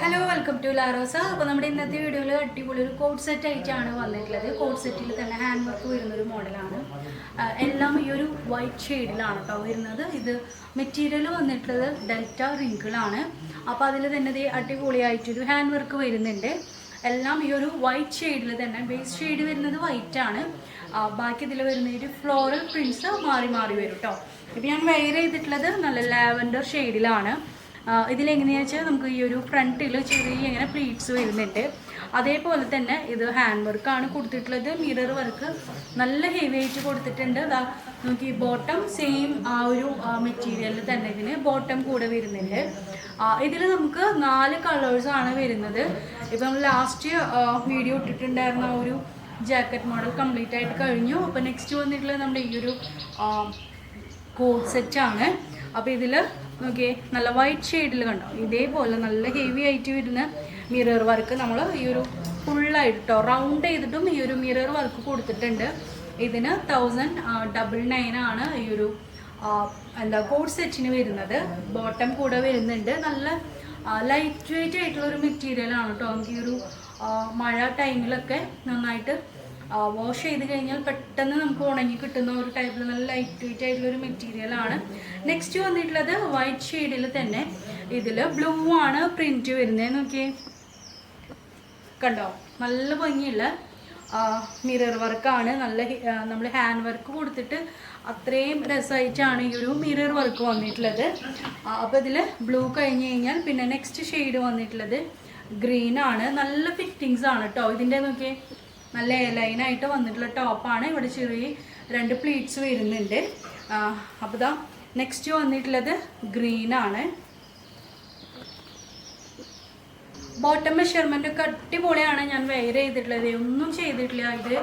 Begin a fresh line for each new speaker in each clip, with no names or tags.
Hello welcome to Larosa. അപ്പോൾ നമ്മുടെ ഇന്നത്തെ വീഡിയോയിൽ അടിപൊളി ഒരു കോഡ് സെറ്റ് ആയിട്ടാണ് വന്നിട്ടുള്ളത്. കോഡ് സെറ്റിൽ തന്നെ ഹാൻഡ് വർക്ക് വരുന്നൊരു മോഡലാണ്. എല്ലാം ഈ ഒരു വൈറ്റ് ഷെയ്ഡിലാണ് കേട്ടോ വരുന്നത്. ഇത് മെറ്റീരിയൽ വന്നിട്ടുള്ളത് ഡെൽറ്റ റിങ്കിളാണ്. അപ്പോൾ അതിൽ തന്നെ അടിപൊളിയായിട്ടൊരു ഹാൻഡ് വർക്ക് വരുന്നുണ്ട്. എല്ലാം ഈ ഒരു വൈറ്റ് ഷെയ്ഡിൽ തന്നെ, ബേസ് ഷെയ്ഡ് വരുന്നത് വൈറ്റ് ആണ്. ബാക്കി ഇതിൽ വരുന്ന ഒരു ഫ്ലോറൽ പ്രിൻറ്റ്സ് മാറി മാറി വരും കേട്ടോ. ഇപ്പോൾ ഞാൻ വെയർ ചെയ്തിട്ടുള്ളത് നല്ല ലാവൻഡർ ഷെയ്ഡിലാണ്. ഇതിലെങ്ങനെയാണെന്ന് വെച്ചാൽ നമുക്ക് ഈ ഒരു ഫ്രണ്ടിൽ ചെറിയ ഇങ്ങനെ പ്ലീറ്റ്സ് വരുന്നുണ്ട്. അതേപോലെ തന്നെ ഇത് ഹാൻഡ് വർക്കാണ് കൊടുത്തിട്ടുള്ളത്. മിറർ വർക്ക് നല്ല ഹെവി ആയിട്ട് കൊടുത്തിട്ടുണ്ട്. നമുക്ക് ഈ ബോട്ടം സെയിം ആ ഒരു മെറ്റീരിയലിൽ തന്നെ ഇതിന് ബോട്ടം കൂടെ വരുന്നുണ്ട്. ഇതിൽ നമുക്ക് 4 കളേഴ്സാണ് വരുന്നത്. ഇപ്പം ലാസ്റ്റ് വീഡിയോ ഇട്ടിട്ടുണ്ടായിരുന്ന ആ ഒരു ജാക്കറ്റ് മോഡൽ കംപ്ലീറ്റ് ആയിട്ട് കഴിഞ്ഞു. അപ്പോൾ നെക്സ്റ്റ് വന്നിട്ടുള്ളത് നമ്മുടെ ഈ ഒരു കോഡ് സെറ്റാണ്. അപ്പോൾ ഇതിൽ നോക്കിയേ, നല്ല വൈറ്റ് ഷെയ്ഡിൽ കണ്ടോ, ഇതേപോലെ നല്ല ഹെവി ആയിട്ട് വരുന്ന മിറർ വർക്ക് നമ്മൾ ഈ ഒരു ഫുള്ളായിട്ടോ റൗണ്ട് ചെയ്തിട്ടും ഈ ഒരു മിറർ വർക്ക് കൊടുത്തിട്ടുണ്ട്. ഇതിന് 1099 ആണ് ഈ ഒരു കോഡ് സെറ്റിന് വരുന്നത്. ബോട്ടം കൂടെ വരുന്നുണ്ട്. നല്ല ലൈറ്റ് വെയിറ്റ് ആയിട്ടുള്ളൊരു മെറ്റീരിയലാണ് കേട്ടോ. നമുക്ക് ഈ ഒരു മഴ ടൈമിലൊക്കെ നന്നായിട്ട് വാഷ് ചെയ്ത് കഴിഞ്ഞാൽ പെട്ടെന്ന് നമുക്ക് ഉണങ്ങി കിട്ടുന്ന ഒരു ടൈപ്പിൽ നല്ല ലൈറ്റ് വെയിറ്റ് ആയിട്ടുള്ളൊരു മെറ്റീരിയലാണ്. നെക്സ്റ്റ് വന്നിട്ടുള്ളത് വൈറ്റ് ഷെയ്ഡിൽ തന്നെ ഇതിൽ ബ്ലൂ ആണ് പ്രിന്റ് വരുന്നത്. നോക്കിയേ, കണ്ടോ, നല്ല ഭംഗിയുള്ള മിറർ വർക്കാണ്. നല്ല നമ്മൾ ഹാൻഡ് വർക്ക് കൊടുത്തിട്ട് അത്രയും രസമായിട്ടാണ് ഈ ഒരു മിറർ വർക്ക് വന്നിട്ടുള്ളത്. അപ്പോൾ ഇതിൽ ബ്ലൂ കഴിഞ്ഞ് കഴിഞ്ഞാൽ പിന്നെ നെക്സ്റ്റ് ഷെയ്ഡ് വന്നിട്ടുള്ളത് ഗ്രീൻ ആണ്. നല്ല ഫിറ്റിങ്സ് ആണ് കേട്ടോ. ഇതിൻ്റെ നോക്കിയേ, നല്ല ലൈനായിട്ട് വന്നിട്ടുള്ള ടോപ്പാണ്. ഇവിടെ ചെറിയ 2 പ്ലീറ്റ്സ് വരുന്നുണ്ട്. അപ്പോൾ ഇതാ നെക്സ്റ്റ് വന്നിട്ടുള്ളത് ഗ്രീൻ ആണ്. ബോട്ടം മെഷർമെൻ്റ് ഒക്കെ അടിപൊളിയാണ്. ഞാൻ വെയർ ചെയ്തിട്ടുള്ളത്, ഒന്നും ചെയ്തിട്ടില്ല. ഇത്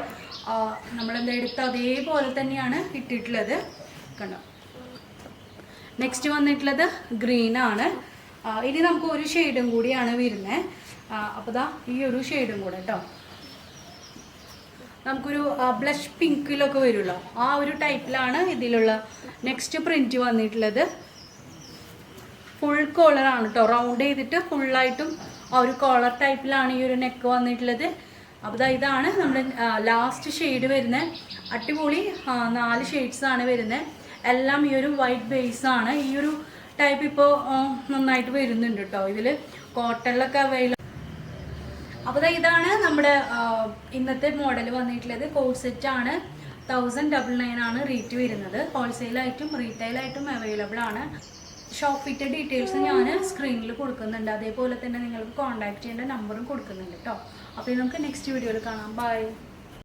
നമ്മളെന്താ എടുത്ത് അതേപോലെ തന്നെയാണ് ഇട്ടിട്ടുള്ളത്. കണ്ടോ. നെക്സ്റ്റ് വന്നിട്ടുള്ളത് ഗ്രീൻ ആണ്. ഇനി നമുക്ക് ഒരു ഷെയ്ഡും കൂടിയാണ് വരുന്നത്. അപ്പോൾ ഇതാ ഈ ഒരു ഷെയ്ഡും കൂടെ കേട്ടോ. നമുക്കൊരു ബ്ലഷ് പിങ്കിലൊക്കെ വരുമല്ലോ, ആ ഒരു ടൈപ്പിലാണ് ഇതിലുള്ള നെക്സ്റ്റ് പ്രിന്റ് വന്നിട്ടുള്ളത്. ഫുൾ കോളറാണ് കേട്ടോ. റൗണ്ട് ചെയ്തിട്ട് ഫുള്ളായിട്ടും ആ ഒരു കോളർ ടൈപ്പിലാണ് ഈ ഒരു നെക്ക് വന്നിട്ടുള്ളത്. അപ്പോൾ ഇതാണ് നമ്മുടെ ലാസ്റ്റ് ഷെയ്ഡ് വരുന്നത്. അടിപൊളി 4 ഷെയ്ഡ്സ് ആണ് വരുന്നത്. എല്ലാം ഈ ഒരു വൈറ്റ് ബേസ് ആണ്. ഈ ഒരു ടൈപ്പ് ഇപ്പോൾ നന്നായിട്ട് വരുന്നുണ്ട് കേട്ടോ. ഇതിൽ കോട്ടണിലൊക്കെ അവൈലബിൾ. അപ്പോൾ ഇതാണ് നമ്മുടെ ഇന്നത്തെ മോഡൽ വന്നിട്ടുള്ളത്. കോഡ് സെറ്റ് ആണ്. 1099 ആണ് റേറ്റ് വരുന്നത്. ഹോൾസെയിലായിട്ടും റീറ്റെയിലായിട്ടും അവൈലബിൾ ആണ്. ഷോപ്പിൻ്റെ ഡീറ്റെയിൽസ് ഞാൻ സ്ക്രീനിൽ കൊടുക്കുന്നുണ്ട്. അതേപോലെ തന്നെ നിങ്ങൾക്ക് കോൺടാക്ട് ചെയ്യേണ്ട നമ്പറും കൊടുക്കുന്നുണ്ട് കേട്ടോ. അപ്പോൾ നമുക്ക് നെക്സ്റ്റ് വീഡിയോയിൽ കാണാം. ബൈ.